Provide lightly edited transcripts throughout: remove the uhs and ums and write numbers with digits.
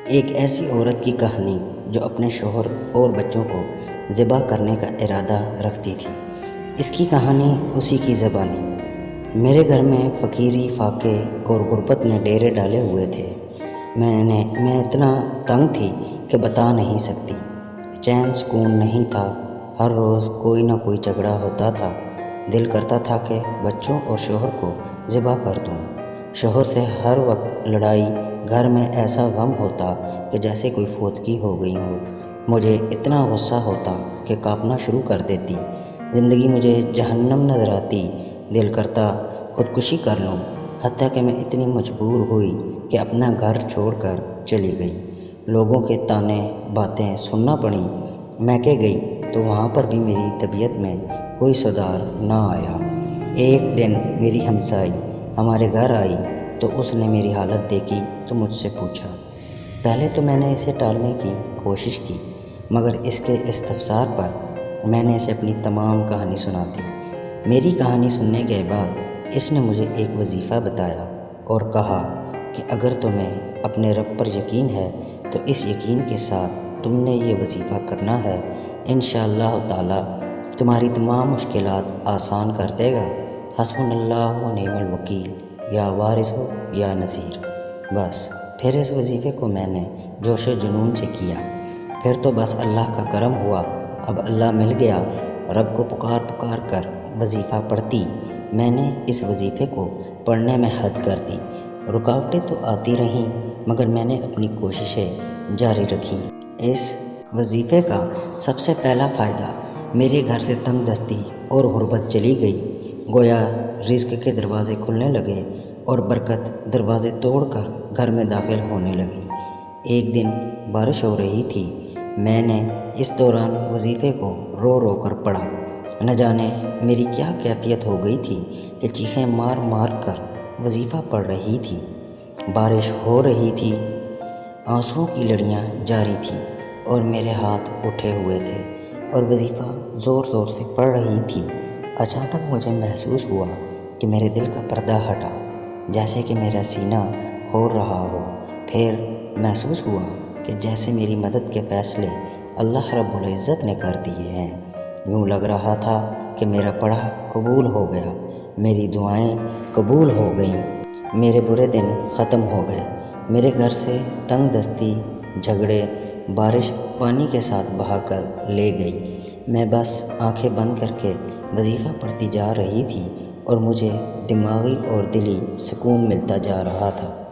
ایک ایسی عورت کی کہانی جو اپنے شوہر اور بچوں کو ذبح کرنے کا ارادہ رکھتی تھی۔ اس کی کہانی اسی کی زبانی۔ میرے گھر میں فقیری، فاقے اور غربت نے ڈیرے ڈالے ہوئے تھے۔ میں اتنا تنگ تھی کہ بتا نہیں سکتی۔ چین سکون نہیں تھا، ہر روز کوئی نہ کوئی جھگڑا ہوتا تھا۔ دل کرتا تھا کہ بچوں اور شوہر کو ذبح کر دوں۔ شوہر سے ہر وقت لڑائی، گھر میں ایسا غم ہوتا کہ جیسے کوئی فوتگی ہو گئی ہو۔ مجھے اتنا غصہ ہوتا کہ کانپنا شروع کر دیتی۔ زندگی مجھے جہنم نظر آتی، دل کرتا خودکشی کر لوں، حتیٰ کہ میں اتنی مجبور ہوئی کہ اپنا گھر چھوڑ کر چلی گئی۔ لوگوں کے طعنے باتیں سننا پڑیں۔ میکے گئی تو وہاں پر بھی میری طبیعت میں کوئی سدھار نہ آیا۔ ایک دن میری ہمسائی ہمارے گھر آئی تو اس نے میری حالت دیکھی تو مجھ سے پوچھا۔ پہلے تو میں نے اسے ٹالنے کی کوشش کی، مگر اس کے استفسار پر میں نے اسے اپنی تمام کہانی سنا دی۔ میری کہانی سننے کے بعد اس نے مجھے ایک وظیفہ بتایا اور کہا کہ اگر تمہیں اپنے رب پر یقین ہے تو اس یقین کے ساتھ تم نے یہ وظیفہ کرنا ہے، انشاءاللہ تعالی تمہاری تمام مشکلات آسان کر دے گا۔ حسبنا اللہ و نعم الوکیل، یا وارث ہو یا نصیر۔ بس پھر اس وظیفے کو میں نے جوش و جنون سے کیا۔ پھر تو بس اللہ کا کرم ہوا، اب اللہ مل گیا۔ رب کو پکار پکار کر وظیفہ پڑھتی۔ میں نے اس وظیفے کو پڑھنے میں حد کر دی۔ رکاوٹیں تو آتی رہیں، مگر میں نے اپنی کوششیں جاری رکھیں۔ اس وظیفے کا سب سے پہلا فائدہ میرے گھر سے تنگ دستی اور غربت چلی گئی۔ گویا رزق کے دروازے کھلنے لگے اور برکت دروازے توڑ کر گھر میں داخل ہونے لگی۔ ایک دن بارش ہو رہی تھی۔ میں نے اس دوران وظیفے کو رو رو کر پڑھا۔ نہ جانے میری کیا کیفیت ہو گئی تھی کہ چیخیں مار مار کر وظیفہ پڑھ رہی تھی۔ بارش ہو رہی تھی، آنسوؤں کی لڑیاں جاری تھیں اور میرے ہاتھ اٹھے ہوئے تھے اور وظیفہ زور زور سے پڑھ رہی تھی۔ اچانک مجھے محسوس ہوا کہ میرے دل کا پردہ ہٹا، جیسے کہ میرا سینہ کھول رہا ہو۔ پھر محسوس ہوا کہ جیسے میری مدد کے فیصلے اللہ رب العزت نے کر دیے ہیں۔ یوں لگ رہا تھا کہ میرا پڑھا قبول ہو گیا، میری دعائیں قبول ہو گئیں، میرے برے دن ختم ہو گئے۔ میرے گھر سے تنگ دستی، جھگڑے، بارش پانی کے ساتھ بہا کر لے گئی۔ میں بس آنکھیں بند کر کے وظیفہ پڑھتی جا رہی تھی اور مجھے دماغی اور دلی سکون ملتا جا رہا تھا۔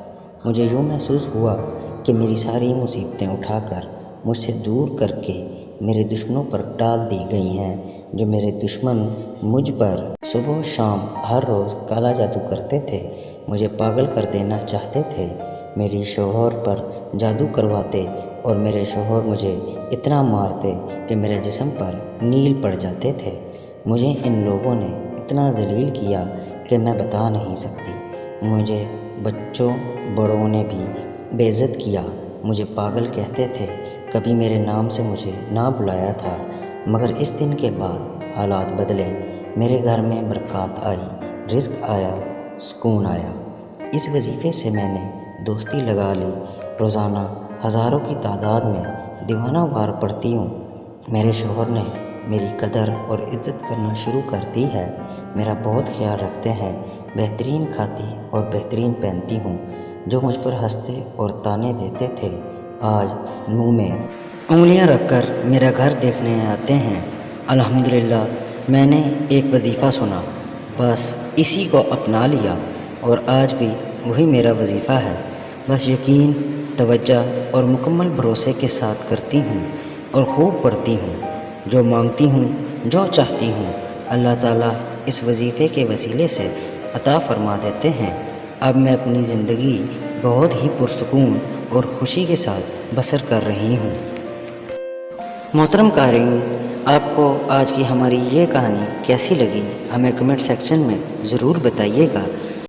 مجھے یوں محسوس ہوا کہ میری ساری مصیبتیں اٹھا کر مجھ سے دور کر کے میرے دشمنوں پر ڈال دی گئی ہیں۔ جو میرے دشمن مجھ پر صبح و شام ہر روز کالا جادو کرتے تھے، مجھے پاگل کر دینا چاہتے تھے، میری شوہر پر جادو کرواتے اور میرے شوہر مجھے اتنا مارتے کہ میرے جسم پر نیل پڑ جاتے تھے۔ مجھے ان لوگوں نے اتنا ذلیل کیا کہ میں بتا نہیں سکتی۔ مجھے بچوں بڑوں نے بھی بے عزت کیا، مجھے پاگل کہتے تھے، کبھی میرے نام سے مجھے نہ بلایا تھا۔ مگر اس دن کے بعد حالات بدلے، میرے گھر میں برکات آئی، رزق آیا، سکون آیا۔ اس وظیفے سے میں نے دوستی لگا لی۔ روزانہ ہزاروں کی تعداد میں دیوانہ وار پڑھتی ہوں۔ میرے شوہر نے میری قدر اور عزت کرنا شروع کر دی ہے، میرا بہت خیال رکھتے ہیں، بہترین کھاتی اور بہترین پہنتی ہوں۔ جو مجھ پر ہنستے اور طعنے دیتے تھے، آج منہ میں انگلیاں رکھ کر میرا گھر دیکھنے آتے ہیں۔ الحمدللہ میں نے ایک وظیفہ سنا، بس اسی کو اپنا لیا اور آج بھی وہی میرا وظیفہ ہے۔ بس یقین، توجہ اور مکمل بھروسے کے ساتھ کرتی ہوں اور خوب پڑھتی ہوں۔ جو مانگتی ہوں، جو چاہتی ہوں، اللہ تعالیٰ اس وظیفے کے وسیلے سے عطا فرما دیتے ہیں۔ اب میں اپنی زندگی بہت ہی پرسکون اور خوشی کے ساتھ بسر کر رہی ہوں۔ محترم قارئین، آپ کو آج کی ہماری یہ کہانی کیسی لگی؟ ہمیں کمنٹ سیکشن میں ضرور بتائیے گا۔